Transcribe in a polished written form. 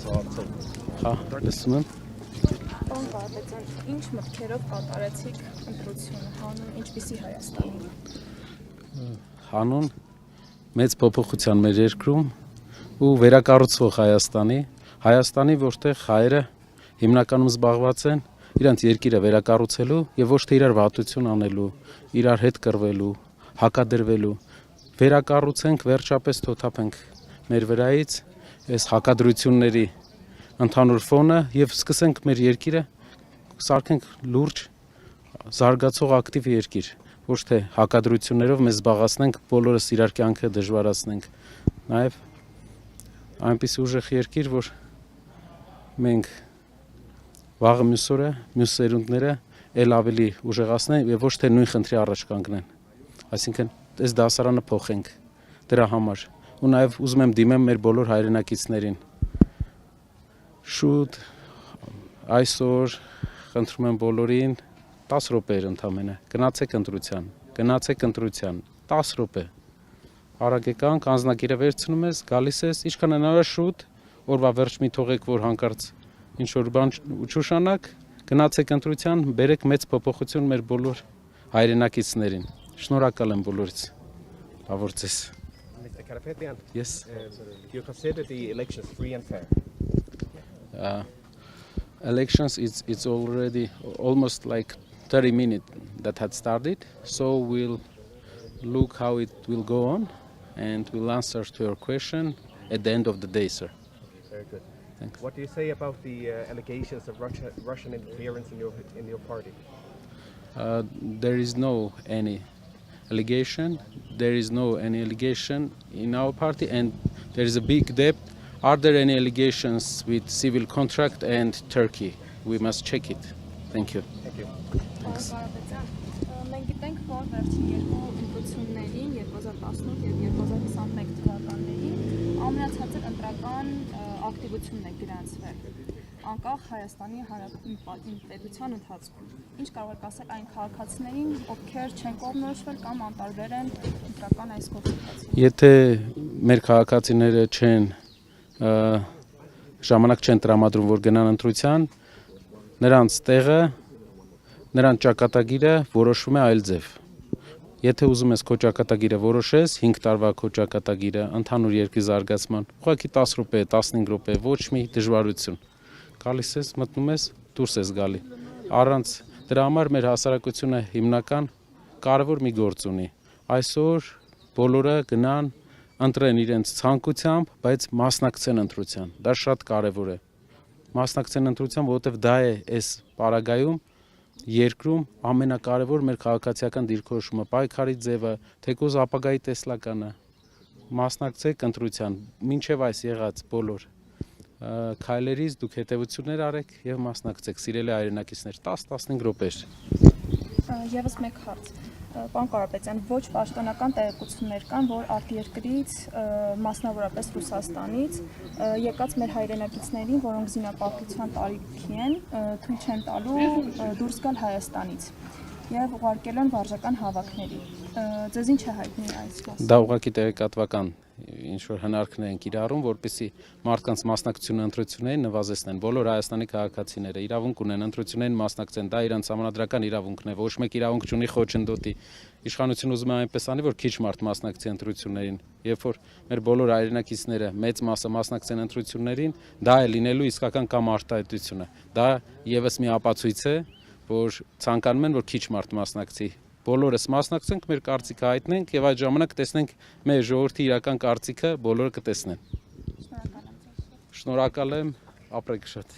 Հա, լսում եմ։ Պարոն Կարապետյան, ինչ մտքերով կատարեցիք ընտրությունը, հանուն ինչպիսի Հայաստանի։ Հանուն մեծ փոփոխության մեր երկրում ու վերակառուցվող Հայաստանի, որտեղ հայերը հիմնականում զբաղված են իրենց երկիրը վերակառուցելու եւ ոչ թե իրար վատություն անելու, իրար հետ կռվելու, հակադրվելու։ Վերակառուցենք, վերջապես թոթափենք մեր վրայից այս հակադրությունների ընդհանուր ֆոնը եւ սկսենք մեր երկիրը սարքենք լուրջ զարգացող ակտիվ երկիր, ոչ թե հակադրություններով մեզ զբաղացնենք, բոլորս իրար կյանքը դժվարացնենք։ Նաեւ այնպիսի ուժեղ երկիր, որ մենք վաղը մյուս օրը, մյուս սերունդները ել ավելի ուժեղացնեն եւ ոչ թե նույն խնդրի առաջ կանգնեն։ Այսինքն այս դասարանը փոխենք դրա համար։ Ու նաեւ ուզում եմ դիմեմ մեր բոլոր հայրենակիցներին։ Շուտ այսօր խնդրում եմ բոլորին 10 րոպեեր ընդամենը գնացեք ընտրության 10 րոպե արագ եկանք անձնակիրը վերցնում ես գալիս ես ինչքան հնարավոր շուտ օրվա վերջ մի թողեք որ հանկարծ ինչ որ բան չուշանաք գնացեք ընտրության բերեք մեծ փոփոխություն մեր բոլոր հայրենակիցներին շնորհակալ եմ բոլորից լավ օրձես Karapetyan, Yes. Do you consider the elections free and fair? Elections it's already almost like 30 minutes that had started, so we'll look how it will go on and we'll answer to your question at the end of the day, sir. Very good. Thanks. What do you say about the allegations of Russian interference in your party? There is no any allegation. There is no any allegation in our party, and there is a big depth. Are there any allegations with civil contract and Turkey? We must check it. Thank you. Thank you. Thanks. Մենք գիտենք, որ վերջին երկու ընտրություններին 2018 եւ 2021 թվականներին ամենացածր ընտրական ակտիվությունն է գրանցվել անկախ Հայաստանի Հանրապետության պետության ընթացքում։ Ինչ կարող եք ասել այն քաղաքացիներին, ովքեր չեն կողմնորոշվել կամ անտարբեր են ընտրական այս գործընթացին։ Եթե մեր քաղաքացիները չեն ժամանակ չեն տրամադրում, որ գնան ընտրության, նրանց տեղը, նրանց ճակատագիրը որոշվում է այլ ձև։ Եթե ուզում ես քո ճակատագիրը որոշես, 5 տարվա քո ճակատագիրը ընդհանուր երկրի զարգացման, ուղղակի 10 րոպե, 15 րոպե, ոչ մի դժվարություն։ Գալիս ես, մտնում ես, դուրս ես գալի։ Առանց դրա համար մեր հասարակությունը հիմնական կարևոր մի գործ ունի։ Այսօր բոլորը գնան ընտրեն իրենց ցանկությամբ, բայց մասնակցեն ընտրության։ Դա շատ կարևոր է։ Մասնակցեն ընտրության, որովհետև դա է այս պարագայում երկրում ամենակարևոր մեր քաղաքացիական դիրքորոշումը, պայքարի ձևը, թեկուզ ապագայի տեսլականը։ Մասնակցեք ընտրության, մինչև այս եղած բոլոր քայլերից դուք հետևություններ արեք եւ մասնակցեք, սիրելի հայրենակիցներ, 10-15 րոպե։ Եվս մեկ հարց։ Պարոն Կարապետյան, ոչ պաշտոնական տեղեկություններ կան, որ արտերկրից, մասնավորապես Ռուսաստանից, եկած մեր հայրենակիցներին, որոնք զինապարտության տարիքի են, թույլ չեն տալու դուրս գալ Հայաստանից եւ ուղարկել են վարժական հավաքների։ Ձեզ ինչ է հայտնի այս մասը։ Դա ուղղակի տեղեկատվական ինչ որ հնարքներ են կիրառում, որպեսզի մարդկանց մասնակցությունը ընտրություններին նվազեցնեն։ Բոլոր Հայաստանի քաղաքացիները իրավունք ունեն ընտրություններին մասնակցեն, դա իրենց համանդրական իրավունքն է, ոչ մեկ իրավունք չունի խոչընդոտի։ Իշխանությունը ուզում է այնպես անի, որ քիչ մարդ մասնակցի ընտրություններին։ Երբ որ մեր բոլոր հայրենակիցները մեծ մասը մասնակցեն ընտրություններին, դա է լինելու իսկական կամ արտահայտությունը։ Դա եւս մի ապացույց է, որ ցանկանում են, որ քիչ մարդ մասնակցի։ Բոլորս մասնակցենք, մեր կարծիքը հայտնենք եւ այդ ժամանակ տեսնենք մեր ժողովրդի իրական կարծիքը բոլորը կտեսնեն։ Շնորհակալ եմ, ապրեք շատ։